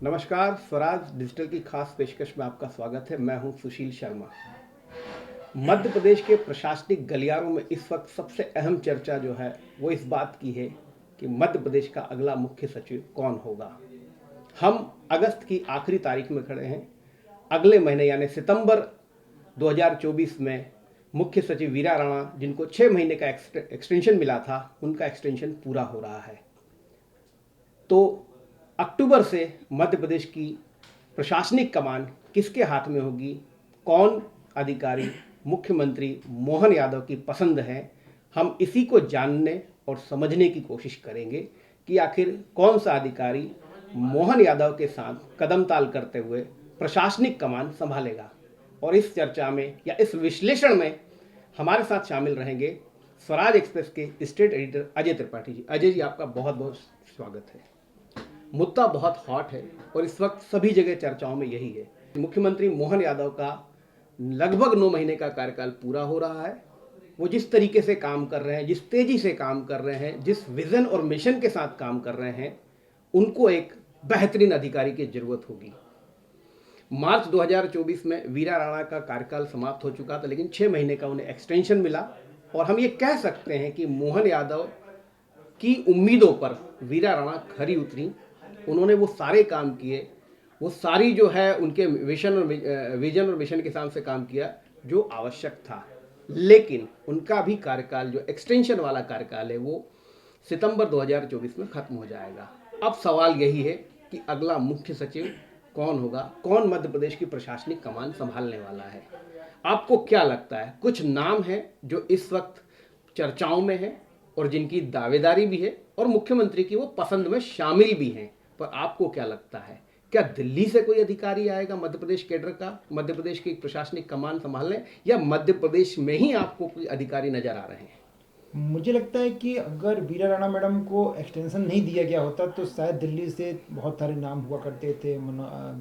नमस्कार, स्वराज डिजिटल की खास पेशकश में आपका स्वागत है। मैं हूं सुशील शर्मा। मध्य प्रदेश के प्रशासनिक गलियारों में इस वक्त सबसे अहम चर्चा जो है वो इस बात की है कि मध्य प्रदेश का अगला मुख्य सचिव कौन होगा। हम अगस्त की आखिरी तारीख में खड़े हैं। अगले महीने यानी सितंबर 2024 में मुख्य सचिव वीरा राणा, जिनको 6 महीने का एक्सटेंशन मिला था, उनका एक्सटेंशन पूरा हो रहा है। तो अक्टूबर से मध्य प्रदेश की प्रशासनिक कमान किसके हाथ में होगी, कौन अधिकारी मुख्यमंत्री मोहन यादव की पसंद है, हम इसी को जानने और समझने की कोशिश करेंगे कि आखिर कौन सा अधिकारी मोहन यादव के साथ कदम ताल करते हुए प्रशासनिक कमान संभालेगा। और इस चर्चा में या इस विश्लेषण में हमारे साथ शामिल रहेंगे स्वराज एक्सप्रेस के स्टेट एडिटर अजय त्रिपाठी जी। अजय जी, आपका बहुत बहुत स्वागत है। मुद्दा बहुत हॉट है और इस वक्त सभी जगह चर्चाओं में यही है। मुख्यमंत्री मोहन यादव का लगभग 9 महीने का कार्यकाल पूरा हो रहा है। वो जिस तरीके से काम कर रहे हैं, जिस तेजी से काम कर रहे हैं, जिस विजन और मिशन के साथ काम कर रहे हैं, उनको एक बेहतरीन अधिकारी की जरूरत होगी। मार्च 2024 में वीरा राणा का कार्यकाल समाप्त हो चुका था, लेकिन 6 महीने का उन्हें एक्सटेंशन मिला और हम ये कह सकते हैं कि मोहन यादव की उम्मीदों पर वीरा राणा खरी उतरी। उन्होंने वो सारे काम किए, वो सारी जो है उनके विजन और मिशन के हिसाब से काम किया जो आवश्यक था। लेकिन उनका भी कार्यकाल, जो एक्सटेंशन वाला कार्यकाल है, वो सितंबर 2024 में खत्म हो जाएगा। अब सवाल यही है कि अगला मुख्य सचिव कौन होगा, कौन मध्य प्रदेश की प्रशासनिक कमान संभालने वाला है। आपको क्या लगता है? कुछ नाम हैं जो इस वक्त चर्चाओं में है और जिनकी दावेदारी भी है और मुख्यमंत्री की वो पसंद में शामिल भी हैं, पर आपको क्या लगता है, क्या दिल्ली से कोई अधिकारी आएगा मध्य प्रदेश कैडर का मध्य प्रदेश की प्रशासनिक कमान संभालने, या मध्य प्रदेश में ही आपको कोई अधिकारी नजर आ रहे हैं? मुझे लगता है कि अगर वीरा राणा मैडम को एक्सटेंशन नहीं दिया गया होता तो शायद दिल्ली से बहुत सारे नाम हुआ करते थे।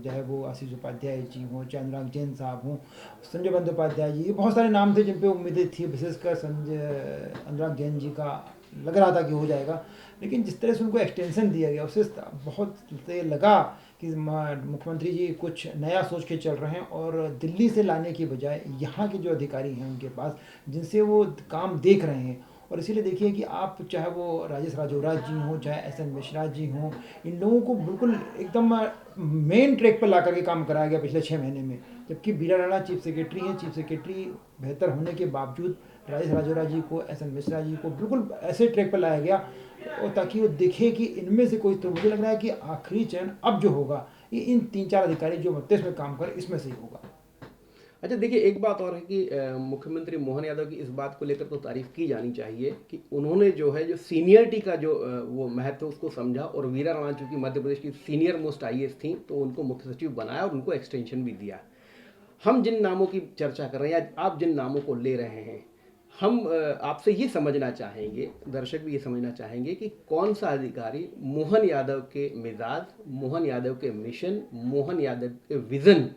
चाहे वो आशीष उपाध्याय जी हों, चाहे अनुराग जैन साहब हों, संजय बंदोपाध्याय जी, ये बहुत सारे नाम थे जिन पे उम्मीदें थी। विशेषकर संजय अनुराग जैन जी का लग रहा था कि हो जाएगा, लेकिन जिस तरह से उनको एक्सटेंशन दिया गया उससे बहुत से लगा कि मुख्यमंत्री जी कुछ नया सोच के चल रहे हैं और दिल्ली से लाने की बजाय यहाँ के जो अधिकारी हैं उनके पास, जिनसे वो काम देख रहे हैं। और इसीलिए देखिए कि आप चाहे वो राजेश राजौरा जी हों, चाहे एस एन मिश्रा जी हों, इन लोगों को बिल्कुल एकदम मेन ट्रैक पर ला करके काम कराया गया पिछले 6 महीने में। जबकि वीरा राणा चीफ सेक्रेटरी हैं, चीफ सेक्रेटरी बेहतर होने के बावजूद राजेश राजौरा जी को, एस एन मिश्रा जी को बिल्कुल ऐसे ट्रैक पर लाया गया और ताकि वो देखे कि इनमें से कोई, तो मुझे लग रहा है कि आखिरी चयन अब जो होगा ये इन 3-4 अधिकारी जो मध्य में काम करें इसमें से ही होगा। अच्छा, देखिए, एक बात और है कि मुख्यमंत्री मोहन यादव की इस बात को लेकर तो तारीफ की जानी चाहिए कि उन्होंने जो है, जो सीनियरिटी का जो वो महत्व उसको समझा, और वीरा राणा चूंकि मध्य प्रदेश की सीनियर मोस्ट आईएएस थी, तो उनको मुख्य सचिव बनाया और उनको एक्सटेंशन भी दिया। हम जिन नामों की चर्चा कर रहे हैं या आप जिन नामों को ले रहे हैं, हम आपसे ये समझना चाहेंगे, दर्शक भी ये समझना चाहेंगे कि कौन सा अधिकारी मोहन यादव के मिजाज, मोहन यादव के मिशन, मोहन यादव के विजन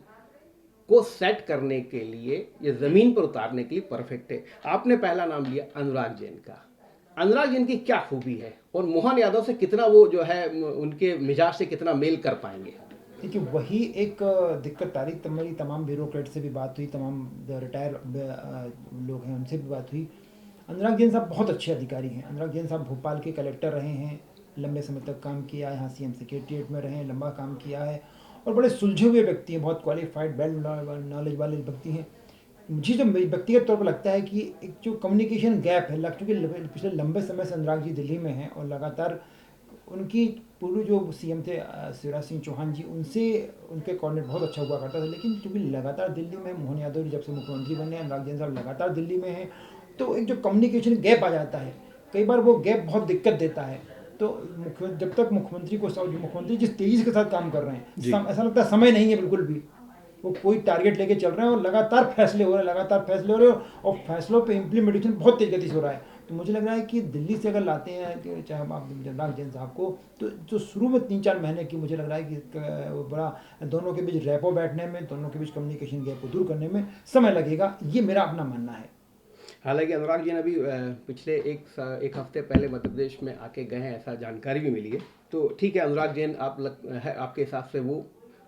को सेट करने के लिए या जमीन पर उतारने के लिए परफेक्ट है। आपने पहला नाम लिया अनुराग जैन का। अनुराग जैन की क्या खूबी है और मोहन यादव से कितना वो जो है उनके मिजाज से कितना मेल कर पाएंगे? देखिए, वही एक दिक्कत आ रही। मेरी तमाम ब्यूरोक्रेट से भी बात हुई, तमाम रिटायर लोग हैं उनसे भी बात हुई। अनुराग जैन साहब बहुत अच्छे अधिकारी हैं। अनुराग जैन साहब भोपाल के कलेक्टर रहे हैं, लंबे समय तक काम किया है, यहाँ सीएम सेक्रेटरीट में रहे हैं, लंबा काम किया है और बड़े सुलझे हुए व्यक्ति हैं, बहुत क्वालिफाइड वेल नॉलेज वाले व्यक्ति हैं। मुझे जो व्यक्तिगत तौर पर लगता है कि एक जो कम्युनिकेशन गैप है, चूँकि पिछले लंबे समय से अनुराग जी दिल्ली में हैं और लगातार उनकी पूर्व जो सीएम थे शिवराज सिंह चौहान जी, उनसे उनके कोऑर्डिनेट बहुत अच्छा हुआ करता था। लेकिन चूँकि लगातार दिल्ली में मोहन यादव जी जब से मुख्यमंत्री बने, अनुराग जैन साहब लगातार दिल्ली में हैं, तो एक जो कम्युनिकेशन गैप आ जाता है, कई बार वो गैप बहुत दिक्कत देता है। तो जब तक मुख्यमंत्री को, जो मुख्यमंत्री जिस तेज़ी के साथ काम कर रहे हैं, जी। ऐसा लगता है समय नहीं है बिल्कुल भी। वो कोई टारगेट लेके चल रहे हैं और लगातार फैसले हो रहे हैं, लगातार फैसले हो रहे हैं और फैसलों पे इम्प्लीमेंटेशन बहुत तेज गति से हो रहा है। तो मुझे लग रहा है कि दिल्ली से अगर लाते हैं कि चाहे आप अनुराग जैन साहब को, तो जो शुरू में 3-4 महीने की मुझे लग रहा है कि वो बड़ा दोनों के बीच रैपो बैठने में, दोनों के बीच कम्युनिकेशन गैप को दूर करने में समय लगेगा, ये मेरा अपना मानना है। हालांकि अनुराग जी ने अभी पिछले एक हफ्ते पहले मध्य प्रदेश में आके गए हैं, ऐसा जानकारी भी मिली है। तो ठीक है, अनुराग जैन है आपके हिसाब से वो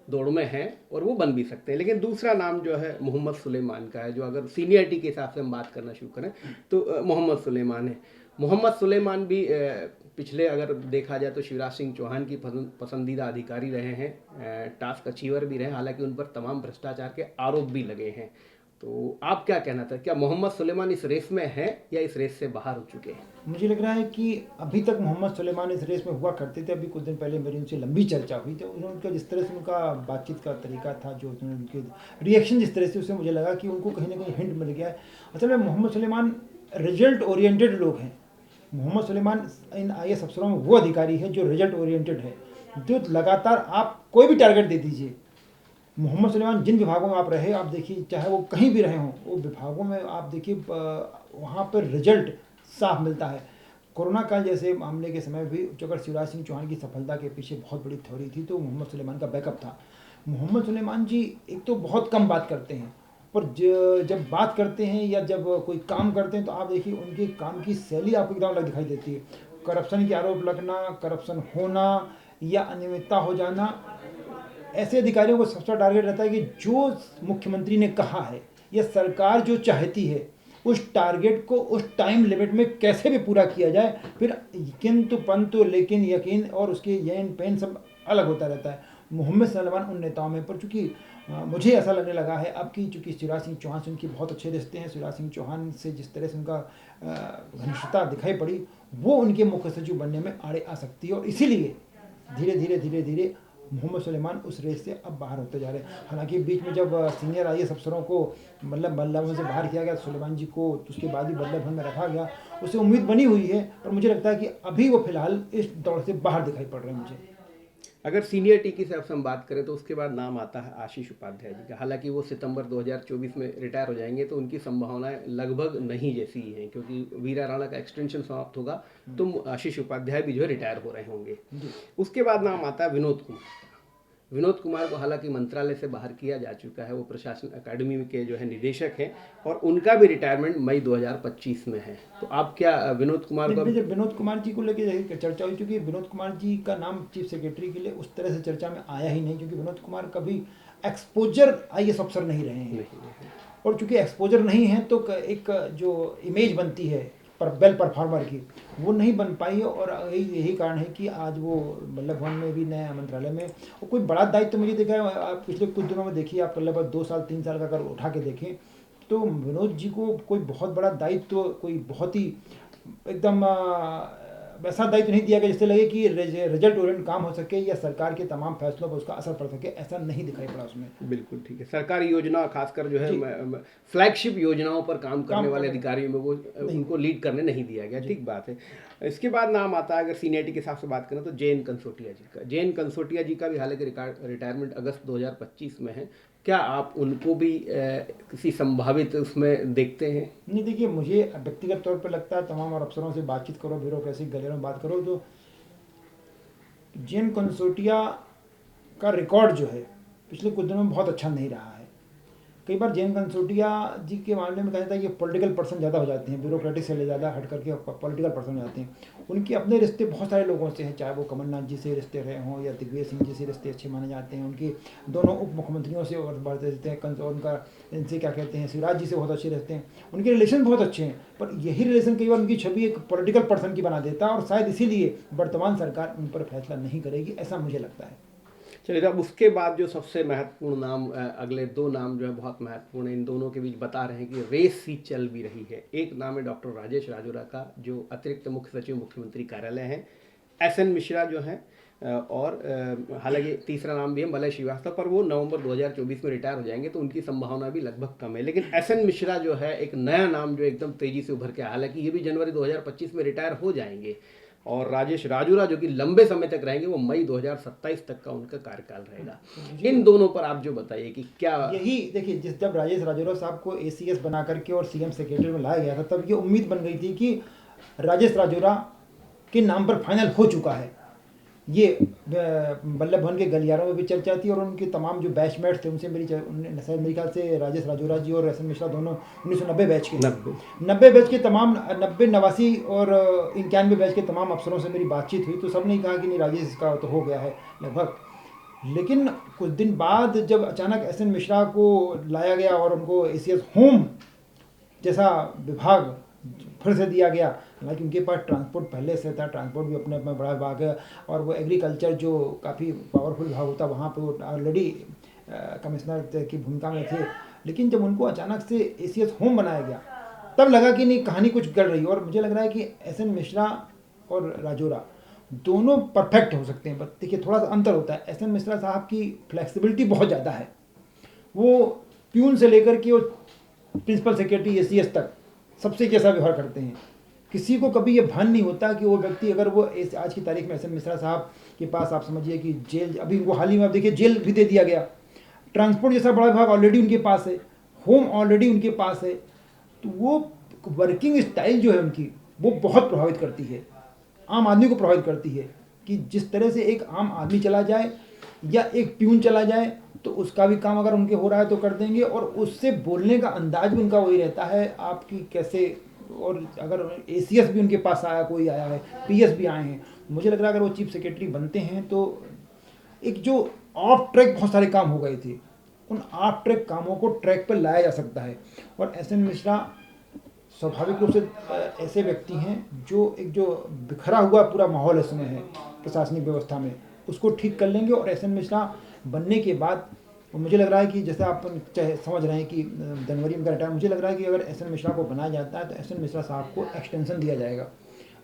दौड़ में हैं और वो बन भी सकते हैं, लेकिन दूसरा नाम जो है मोहम्मद सुलेमान का है, जो अगर सीनियरिटी के हिसाब से हम बात करना शुरू करें तो मोहम्मद सुलेमान है। मोहम्मद सुलेमान भी पिछले अगर देखा जाए तो शिवराज सिंह चौहान की पसंदीदा अधिकारी रहे हैं, टास्क अचीवर भी रहे, हालांकि उन पर तमाम भ्रष्टाचार के आरोप भी लगे हैं। तो आप क्या कहना था, क्या मोहम्मद सुलेमान इस रेस में हैं या इस रेस से बाहर हो चुके हैं? मुझे लग रहा है कि अभी तक मोहम्मद सुलेमान इस रेस में हुआ करते थे। अभी कुछ दिन पहले मेरी उनसे लंबी चर्चा हुई थी, उनका जिस तरह से उनका बातचीत का तरीका था, जो उनके रिएक्शन जिस तरह से, उससे मुझे लगा कि उनको कहीं ना कहीं हिंट मिल गया है। असल में मोहम्मद सुलेमान रिजल्ट ओरिएंटेड लोग हैं। मोहम्मद सुलेमान इन IAS अफसरों में वो अधिकारी है जो रिजल्ट ओरिएंटेड है, जो लगातार आप कोई भी टारगेट दे दीजिए। मोहम्मद सुलेमान जिन विभागों में आप रहे, आप देखिए, चाहे वो कहीं भी रहे हों, वो विभागों में आप देखिए वहाँ पर रिजल्ट साफ मिलता है। कोरोना काल जैसे मामले के समय भी अगर शिवराज सिंह चौहान की सफलता के पीछे बहुत बड़ी थ्योरी थी तो मोहम्मद सुलेमान का बैकअप था। मोहम्मद सुलेमान जी एक तो बहुत कम बात करते हैं, पर जब बात करते हैं या जब कोई काम करते हैं तो आप देखिए उनके काम की शैली आपको एकदम अलग दिखाई देती है। करप्शन के आरोप लगना, करप्शन होना या अनियमितता हो जाना, ऐसे अधिकारियों को सबसे टारगेट रहता है कि जो मुख्यमंत्री ने कहा है या सरकार जो चाहती है उस टारगेट को उस टाइम लिमिट में कैसे भी पूरा किया जाए। फिर किंतु पंतु लेकिन यकीन और उसके येन पेन सब अलग होता रहता है मोहम्मद सुलेमान उन नेताओं में। पर चूँकि मुझे ऐसा लगने लगा है अब कि चूँकि शिवराज सिंह चौहान से उनके बहुत अच्छे रिश्ते हैं, शिवराज सिंह चौहान से जिस तरह से उनका घनिष्ठता दिखाई पड़ी, वो उनके मुख्य सचिव बनने में आड़े आ सकती है। और इसीलिए धीरे धीरे मोहम्मद सुलेमान उस रेस से अब बाहर होते जा रहे हैं। हालांकि बीच में जब सीनियर IAS अफसरों को मतलब बल्लभ से बाहर किया गया, सुलेमान जी को, तो उसके बाद ही बल्लभ में रखा गया, उससे उम्मीद बनी हुई है। पर मुझे लगता है कि अभी वो फिलहाल इस दौड़ से बाहर दिखाई पड़ रहे हैं मुझे। अगर सीनियरिटी की हिसाब से हम बात करें तो उसके बाद नाम आता है आशीष उपाध्याय जी का। हालांकि वो सितंबर 2024 में रिटायर हो जाएंगे, तो उनकी संभावनाएं लगभग नहीं जैसी ही हैं, क्योंकि वीरा राणा का एक्सटेंशन समाप्त होगा तो आशीष उपाध्याय भी जो है रिटायर हो रहे होंगे। उसके बाद नाम आता है विनोद कुमार। विनोद कुमार को हालांकि मंत्रालय से बाहर किया जा चुका है, वो प्रशासन अकादमी के जो है निदेशक हैं और उनका भी रिटायरमेंट मई 2025 में है। तो आप क्या विनोद कुमार को? विनोद कुमार जी को लेकर चर्चा हुई, क्योंकि विनोद कुमार जी का नाम चीफ सेक्रेटरी के लिए उस तरह से चर्चा में आया ही नहीं, क्योंकि विनोद कुमार कभी एक्सपोजर IAS अफसर नहीं रहे हैं। और चूंकि एक्सपोजर नहीं है तो एक जो इमेज बनती है वेल परफॉर्मर की, वो नहीं बन पाई है। और यही कारण है कि आज वो बल्लभ भवन में भी नया मंत्रालय में और कोई बड़ा दायित्व तो मुझे देखा है। आप पिछले कुछ दिनों में देखिए, आप लगभग 2 साल 3 साल का अगर उठा के देखें तो विनोद जी को कोई बहुत बड़ा दायित्व, कोई बहुत ही एकदम वैसा दायित्व नहीं दिया गया जिससे लगे कि रिजल्ट ओरिएंटेड काम हो सके या सरकार के तमाम फैसलों पर उसका असर पड़ सके, ऐसा नहीं दिखाई पड़ा उसमें। बिल्कुल ठीक है। सरकारी योजना, खासकर जो है फ्लैगशिप योजनाओं पर काम करने वाले अधिकारियों में वो उनको लीड करने नहीं दिया गया। ठीक बात है। इसके बाद नाम आता है, अगर सीनियरिटी के हिसाब से बात करें तो जयंत कंसोटिया जी का। जयंत कंसोटिया जी का भी हालांकि रिटायरमेंट अगस्त 2025 में है। क्या आप उनको भी किसी संभावित उसमें देखते हैं? नहीं, देखिए, मुझे व्यक्तिगत तौर पर लगता है, तमाम और अफसरों से बातचीत करो, ब्यूरोक्रेसी गलियारों में बात करो, तो जयंत कंसोटिया का रिकॉर्ड जो है पिछले कुछ दिनों में बहुत अच्छा नहीं रहा है। कई बार जयंत कंसोटिया जी के मामले में कहा जाता है कि पॉलिटिकल पर्सन ज़्यादा हो जाते हैं, ब्यूरोक्रेटिक से ज़्यादा हट करके पॉलिटिकल पर्सन हो जाते हैं। उनके अपने रिश्ते बहुत सारे लोगों से हैं, चाहे वो कमलनाथ जी से रिश्ते रहे हों या दिग्विजय सिंह जी से रिश्ते अच्छे माने जाते हैं। उनके दोनों उप मुख्यमंत्रियों से और बढ़ते रहते हैं, उनका इनसे क्या कहते हैं, शिवराज जी से बहुत अच्छे रहते हैं, उनके रिलेशन बहुत अच्छे हैं। पर यही रिलेशन कई बार उनकी छवि एक पॉलिटिकल पर्सन की बना देता है और शायद इसीलिए वर्तमान सरकार उन पर फैसला नहीं करेगी, ऐसा मुझे लगता है। चलिए, अब उसके बाद जो सबसे महत्वपूर्ण नाम, अगले 2 नाम जो है बहुत महत्वपूर्ण है, इन दोनों के बीच बता रहे हैं कि रेस सी चल भी रही है। एक नाम है डॉक्टर राजेश राजौरा का, जो अतिरिक्त मुख्य सचिव मुख्यमंत्री कार्यालय हैं। SN मिश्रा जो हैं, और हालांकि तीसरा नाम भी है मलय श्रीवास्तव, पर वो नवंबर 2024 में रिटायर हो जाएंगे, तो उनकी संभावना भी लगभग कम है। लेकिन SN मिश्रा जो है एक नया नाम जो एकदम तेजी से उभर के, हालांकि ये भी जनवरी 2025 में रिटायर हो जाएंगे। और राजेश राजौरा जो कि लंबे समय तक रहेंगे, वो मई 2027 तक का उनका कार्यकाल रहेगा। इन दोनों पर आप जो बताइए कि क्या? यही देखिए, जब राजेश राजौरा साहब को ACS बना करके और CM सेक्रेटरी में लाया गया था, तब ये उम्मीद बन गई थी कि राजेश राजौरा के नाम पर फाइनल हो चुका है। ये बल्लभ भवन के गलियारों में भी चर्चा थी, और उनके तमाम जो बैचमेट थे उनसे शायद मेरे ख्याल से राजेश राजौरा जी और एस एन मिश्रा दोनों 1990 बैच के, 90 बैच के तमाम 90, 89 और 91 बैच के तमाम अफसरों से मेरी बातचीत हुई, तो सबने कहा कि नहीं राजेश का तो हो गया है लगभग। लेकिन कुछ दिन बाद जब अचानक एस एन मिश्रा को लाया गया और उनको एसीएस होम जैसा विभाग फिर से दिया गया, हालांकि उनके पास ट्रांसपोर्ट पहले से था, ट्रांसपोर्ट भी अपने अपने बड़ा विभाग है, और वो एग्रीकल्चर जो काफ़ी पावरफुल विभाग होता वहाँ पे वो ऑलरेडी कमिश्नर की भूमिका में थे। लेकिन जब उनको अचानक से एसीएस होम बनाया गया तब लगा कि नहीं कहानी कुछ कर रही है, और मुझे लग रहा है कि एस एन मिश्रा और राजौरा दोनों परफेक्ट हो सकते हैं। बट देखिए थोड़ा सा अंतर होता है, एस एन मिश्रा साहब की फ्लेक्सिबिलिटी बहुत ज़्यादा है, वो प्यून से लेकर के वो प्रिंसिपल सेक्रेटरी एसीएस तक सबसे कैसा व्यवहार करते हैं। किसी को कभी ये भान नहीं होता कि वो व्यक्ति अगर वो आज की तारीख में एस एन मिश्रा साहब के पास आप समझिए कि जेल, अभी उनको हाल ही में आप देखिए जेल भी दे दिया गया, ट्रांसपोर्ट जैसा बड़ा विभाग ऑलरेडी उनके पास है, होम ऑलरेडी उनके पास है, तो वो वर्किंग स्टाइल जो है उनकी वो बहुत प्रभावित करती है, आम आदमी को प्रभावित करती है। कि जिस तरह से एक आम आदमी चला जाए या एक प्यून चला जाए तो उसका भी काम अगर उनके हो रहा है तो कर देंगे, और उससे बोलने का अंदाज भी उनका वही रहता है आपकी कैसे। और अगर एसीएस भी उनके पास आया, कोई आया है, पीएस भी आए हैं, मुझे लग रहा है अगर वो चीफ सेक्रेटरी बनते हैं तो एक जो ऑफ ट्रैक बहुत सारे काम हो गए थे उन ऑफ ट्रैक कामों को ट्रैक पर लाया जा सकता है। और एस एन मिश्रा स्वाभाविक रूप से ऐसे व्यक्ति हैं जो एक जो बिखरा हुआ पूरा माहौल इस समय है प्रशासनिक व्यवस्था में, उसको ठीक कर लेंगे। और एस एन मिश्रा बनने के बाद मुझे लग रहा है कि जैसे आप चाहे समझ रहे हैं कि जनवरी में रिटायर, मुझे लग रहा है कि अगर एस एन मिश्रा को बनाया जाता है तो एस एन मिश्रा साहब को एक्सटेंशन दिया जाएगा,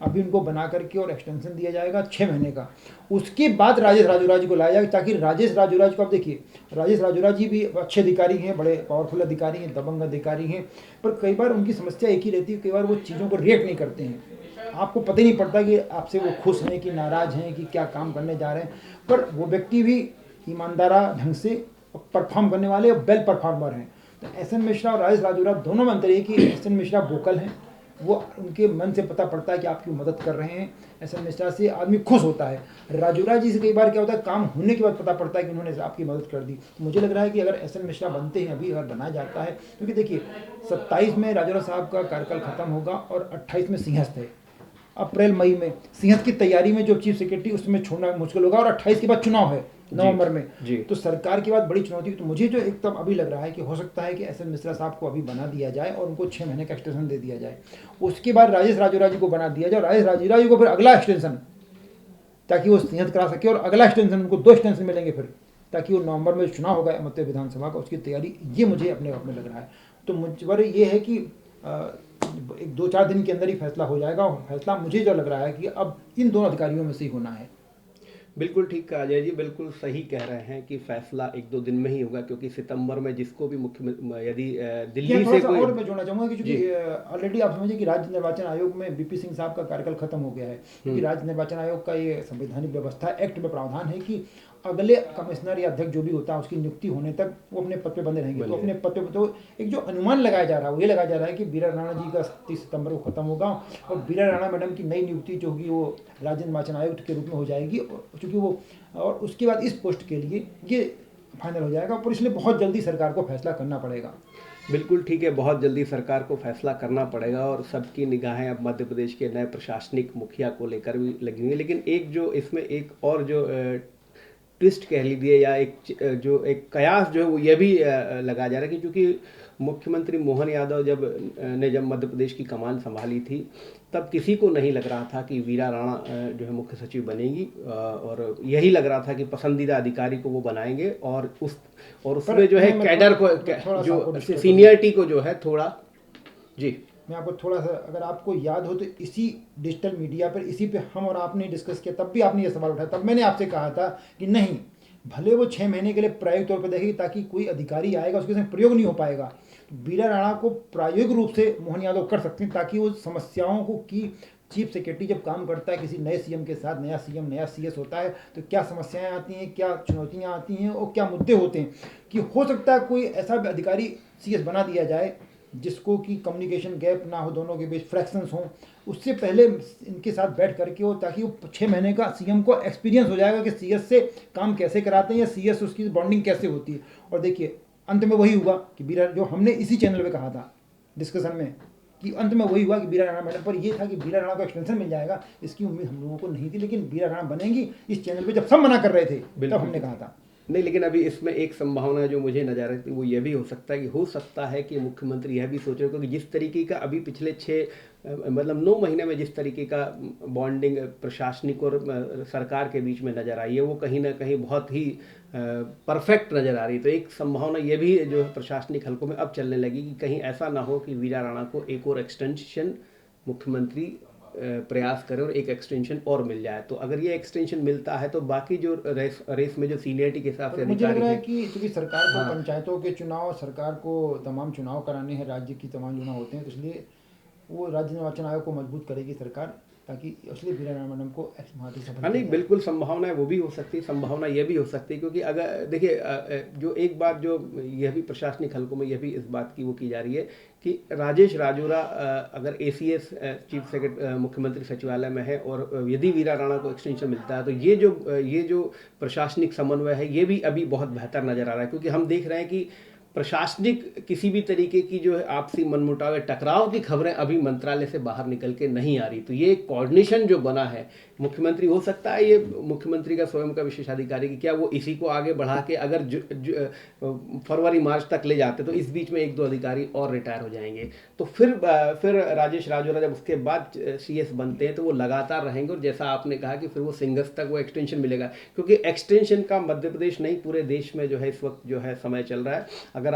अभी उनको बना करके और एक्सटेंशन दिया जाएगा 6 महीने का। उसके बाद राजेश राजौरा जी को लाया जाएगा, ताकि राजेश राजौरा जी को आप देखिए, राजेश राजौरा जी भी अच्छे अधिकारी हैं, बड़े पावरफुल अधिकारी हैं, दबंग अधिकारी हैं, पर कई बार उनकी समस्या एक ही रहती है, कई बार वो चीज़ों को रिएक्ट नहीं करते हैं, आपको पता ही नहीं पड़ता कि आपसे वो खुश हैं कि नाराज़ हैं कि क्या काम करने जा रहे हैं। पर वो व्यक्ति भी ईमानदारा ढंग से परफॉर्म करने वाले वेल परफॉर्मर हैं। तो एस एन मिश्रा और राजेश राजौरा दोनों में अंतर है कि एस एन मिश्रा वोकल हैं, वो उनके मन से पता पड़ता है कि आपकी मदद कर रहे हैं, एस एन मिश्रा से आदमी खुश होता है। राजौरा जी से कई बार क्या होता है काम होने के बाद पता पड़ता है कि उन्होंने आपकी मदद कर दी। तो मुझे लग रहा है कि अगर एस एन मिश्रा बनते हैं अभी, अगर बनाया जाता है, क्योंकि देखिए 27 में राजौरा साहब का कार्यकाल खत्म होगा और 28 में सिंहस्थ है, अप्रैल मई में सिंहस्थ की तैयारी में जो चीफ सेक्रेटरी उसमें छोड़ना मुश्किल होगा, और 28 के बाद चुनाव है नवंबर में जी। तो सरकार की बात बड़ी चुनौती। तो मुझे जो एकदम अभी लग रहा है कि हो सकता है कि एस एन मिश्रा साहब को अभी बना दिया जाए और उनको 6 महीने का एक्सटेंशन दे दिया जाए, उसके बाद राजेश राजौरा जी को बना दिया जाए, राजेश राजौरा जी को फिर अगला एक्सटेंशन, ताकि वो सिंहस्थ करा सके, और अगला एक्सटेंशन उनको 2 एक्सटेंशन मिलेंगे फिर, ताकि वो नवंबर में चुनाव होगा मध्य विधानसभा का, उसकी तैयारी, ये मुझे अपने आप में लग रहा है। तो मुझ पर ये है कि एक 2-4 दिन के अंदर ही फैसला हो जाएगा, और फैसला मुझे जो लग रहा है कि अब इन दोनों अधिकारियों में से ही होना है। बिल्कुल ठीक कहा अजय जी, बिल्कुल सही कह रहे हैं कि फैसला 1-2 दिन में ही होगा, क्योंकि सितंबर में जिसको भी यदि दिल्ली से कोई, और मैं जोड़ना चाहूँगा कि चूंकि ऑलरेडी आप समझिए कि राज्य निर्वाचन आयोग में बीपी सिंह साहब का कार्यकाल खत्म हो गया है, क्योंकि राज्य निर्वाचन आयोग का ये संवैधानिक व्यवस्था एक्ट में प्रावधान है कि अगले कमिश्नर या अध्यक्ष जो भी होता है उसकी नियुक्ति होने तक वो अपने पद पे बंधे रहेंगे। तो अपने पद पे, तो एक जो अनुमान लगाया जा रहा है वो ये लगाया जा रहा है कि बीरा राणा जी का 30 सितंबर को खत्म होगा, और बीरा राणा मैडम की नई नियुक्ति जो होगी वो राज्य निर्वाचन आयुक्त के रूप में हो जाएगी, क्योंकि वो, और उसके बाद इस पोस्ट के लिए ये फाइनल हो जाएगा, पर इसलिए बहुत जल्दी सरकार को फैसला करना पड़ेगा। बिल्कुल ठीक है, बहुत जल्दी सरकार को फैसला करना पड़ेगा, और सबकी निगाहें अब मध्य प्रदेश के नए प्रशासनिक मुखिया को लेकर भी लगी हुई है। लेकिन एक जो इसमें एक और जो ट्विस्ट कह लीजिए, या एक जो एक कयास जो है वो ये भी लगाया जा रहा है कि चूँकि मुख्यमंत्री मोहन यादव जब मध्य प्रदेश की कमान संभाली थी, तब किसी को नहीं लग रहा था कि वीरा राणा जो है मुख्य सचिव बनेगी, और यही लग रहा था कि पसंदीदा अधिकारी को वो बनाएंगे, और उसमें जो है कैडर को, जो सीनियरिटी को जो है थोड़ा, जी मैं आपको थोड़ा सा, अगर आपको याद हो तो इसी डिजिटल मीडिया पर, इसी पे हम और आपने डिस्कस किया, तब भी आपने ये सवाल उठाया, तब मैंने आपसे कहा था कि नहीं, भले वो 6 महीने के लिए प्रायोगिक तौर पर देखेगी, ताकि कोई अधिकारी आएगा उसके साथ प्रयोग नहीं हो पाएगा, तो बीरा राणा को प्रायोगिक रूप से मोहन यादव कर सकते हैं, ताकि वो समस्याओं को की चीफ सेक्रेटरी जब काम करता है किसी नए सीएम के साथ, नया सीएम नया सीएस होता है, तो क्या समस्याएं आती हैं, क्या चुनौतियां आती हैं और क्या मुद्दे होते हैं, कि हो सकता है कोई ऐसा अधिकारी सीएस बना दिया जाए जिसको कि कम्युनिकेशन गैप ना हो, दोनों के बीच फ्रैक्शंस हों, उससे पहले इनके साथ बैठ करके वो, ताकि वो 6 महीने का सीएम को एक्सपीरियंस हो जाएगा कि सीएस से काम कैसे कराते हैं या सीएस उसकी बॉन्डिंग कैसे होती है। और देखिए अंत में वही हुआ कि बीरा, जो हमने इसी चैनल पे कहा था डिस्कशन में, कि अंत में वही हुआ कि बीरा राणा मैडम पर ये था कि बीरा राणा को एक्सटेंशन मिल जाएगा, इसकी उम्मीद हम लोगों को नहीं थी, लेकिन बीरा राणा बनेंगी इस चैनल पे जब सब मना कर रहे थे तब हमने कहा था। नहीं, लेकिन अभी इसमें एक संभावना जो मुझे नजर आ रही थी वो ये भी हो सकता है कि मुख्यमंत्री यह भी सोच रहे, क्योंकि जिस तरीके का अभी पिछले 9 महीने में जिस तरीके का बॉन्डिंग प्रशासनिक और सरकार के बीच में नजर आई है, वो कहीं ना कहीं बहुत ही परफेक्ट नजर आ रही है। तो एक संभावना ये भी जो है प्रशासनिक हलकों में अब चलने लगी कि कहीं ऐसा ना हो कि वीरा राणा को एक और एक्सटेंशन मुख्यमंत्री प्रयास करें और एक एक्सटेंशन और मिल जाए। तो अगर ये एक्सटेंशन मिलता है तो बाकी जो रेस में जो सीनियरिटी के हिसाब से मुझे लग अधिकारी रहा है हैं, कि चूंकि सरकार को पंचायतों के चुनाव, सरकार को तमाम चुनाव कराने हैं, राज्य की तमाम चुनाव होते हैं, तो इसलिए वो राज्य निर्वाचन आयोग को मजबूत करेगी सरकार, ताकि इसलिए बीरा राणा मैडम को महाराष्ट्र सफल हाँ नहीं, किया जाए। बिल्कुल संभावना है, वो भी हो सकती है। संभावना ये भी हो सकती है क्योंकि अगर देखिए जो एक बात जो यह भी प्रशासनिक हलकों में यह भी इस बात की वो की जा रही है कि राजेश राजौरा अगर एसीएस चीफ सेक्रेटरी मुख्यमंत्री सचिवालय में है और यदि वीरा राणा को एक्सटेंशन मिलता है तो ये जो प्रशासनिक समन्वय है ये भी अभी बहुत बेहतर नजर आ रहा है, क्योंकि हम देख रहे हैं कि प्रशासनिक किसी भी तरीके की जो है आपसी मनमुटाव या टकराव की खबरें अभी मंत्रालय से बाहर निकल के नहीं आ रही। तो ये कोऑर्डिनेशन जो बना है, मुख्यमंत्री हो सकता है ये मुख्यमंत्री का स्वयं का विशेषाधिकारी कि क्या वो इसी को आगे बढ़ा के अगर फरवरी मार्च तक ले जाते तो इस बीच में 1-2 अधिकारी और रिटायर हो जाएंगे, तो फिर राजेश राजौरा जब उसके बाद सीएस बनते हैं तो वो लगातार रहेंगे। और जैसा आपने कहा कि फिर वो सिंगस तक वो एक्सटेंशन मिलेगा, क्योंकि एक्सटेंशन का मध्य प्रदेश नहीं पूरे देश में जो है इस वक्त जो है समय चल रहा है। अगर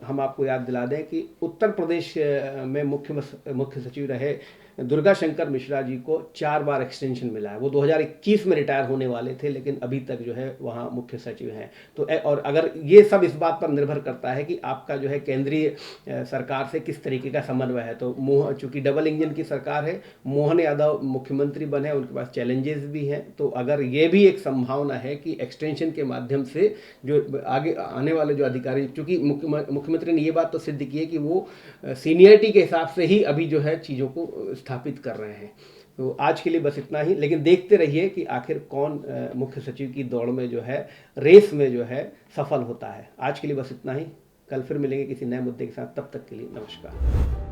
हम आपको याद दिला दें कि उत्तर प्रदेश में मुख्य सचिव रहे दुर्गा शंकर मिश्रा जी को 4 बार एक्सटेंशन मिला है। वो 2021 में रिटायर होने वाले थे लेकिन अभी तक जो है वहाँ मुख्य सचिव हैं। तो और अगर ये सब इस बात पर निर्भर करता है कि आपका जो है केंद्रीय सरकार से किस तरीके का समन्वय है। तो चूंकि डबल इंजन की सरकार है, मोहन यादव मुख्यमंत्री बने, उनके पास चैलेंजेस भी हैं, तो अगर ये भी एक संभावना है कि एक्सटेंशन के माध्यम से जो आगे आने वाले जो अधिकारी, चूंकि मुख्यमंत्री ने ये बात तो सिद्ध की है कि वो सीनियरिटी के हिसाब से ही अभी जो है चीज़ों को स्थापित कर रहे हैं। तो आज के लिए बस इतना ही, लेकिन देखते रहिए कि आखिर कौन मुख्य सचिव की दौड़ में जो है, रेस में जो है सफल होता है। आज के लिए बस इतना ही, कल फिर मिलेंगे किसी नए मुद्दे के साथ, तब तक के लिए नमस्कार।